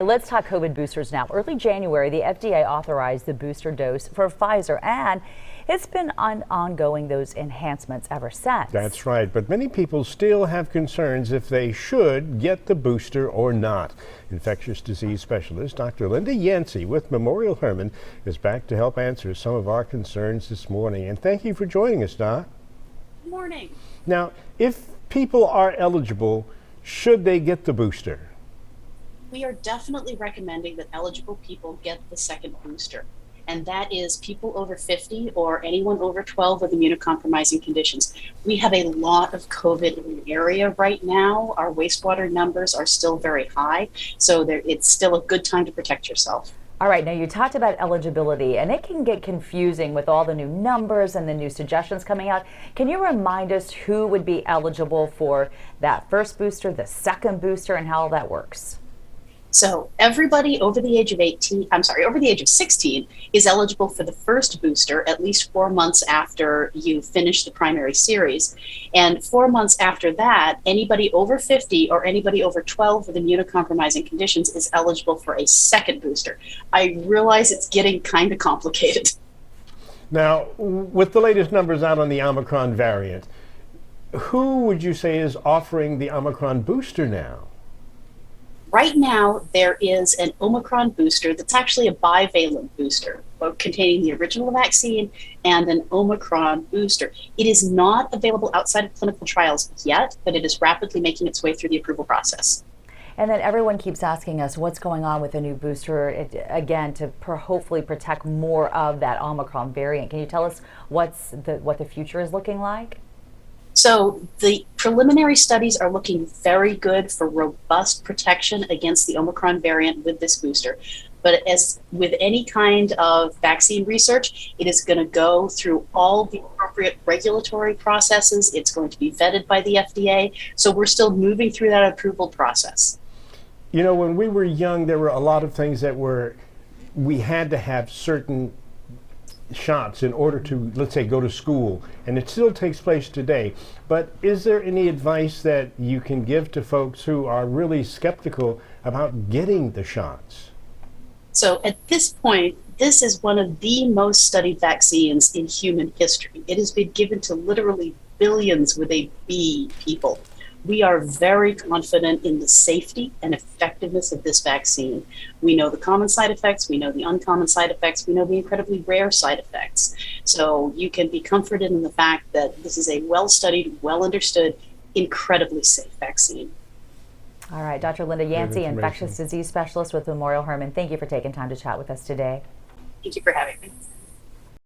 Let's talk COVID boosters now. Early January, the FDA authorized the booster dose for Pfizer, and it's been ongoing those enhancements ever since. That's right, but many people still have concerns if they should get the booster or not. Infectious disease specialist Dr. Linda Yancey with Memorial Hermann is back to help answer some of our concerns this morning. And thank you for joining us, Doc. Good morning. Now, if people are eligible, should they get the booster? We are definitely recommending that eligible people get the second booster, and that is people over 50 or anyone over 12 with immunocompromising conditions. We have a lot of COVID in the area right now. Our wastewater numbers are still very high, so it's still a good time to protect yourself. All right, now you talked about eligibility, and it can get confusing with all the new numbers and the new suggestions coming out. Can you remind us who would be eligible for that first booster, the second booster, and how that works? So everybody over the age of 16 is eligible for the first booster at least 4 months after you finish the primary series. And 4 months after that, anybody over 50 or anybody over 12 with immunocompromising conditions is eligible for a second booster. I realize it's getting kind of complicated. Now, with the latest numbers out on the Omicron variant, who would you say is offering the Omicron booster now? Right now, there is an Omicron booster that's actually a bivalent booster, containing the original vaccine and an Omicron booster. It is not available outside of clinical trials yet, but it is rapidly making its way through the approval process. And then everyone keeps asking us what's going on with the new booster, again, to hopefully protect more of that Omicron variant. Can you tell us what the future is looking like? So the preliminary studies are looking very good for robust protection against the Omicron variant with this booster. But as with any kind of vaccine research, it is going to go through all the appropriate regulatory processes. It's going to be vetted by the FDA. So we're still moving through that approval process. You know, when we were young, there were a lot of things that we had to have certain shots in order to, let's say, go to school, and it still takes place today. But is there any advice that you can give to folks who are really skeptical about getting the shots? So at this point, this is one of the most studied vaccines in human history. It has been given to literally billions with a B people. We are very confident in the safety and effectiveness of this vaccine. We know the common side effects, we know the uncommon side effects, we know the incredibly rare side effects. So you can be comforted in the fact that this is a well-studied, well-understood, incredibly safe vaccine. All right, Dr. Linda Yancey, infectious disease specialist with Memorial Hermann, thank you for taking time to chat with us today. Thank you for having me.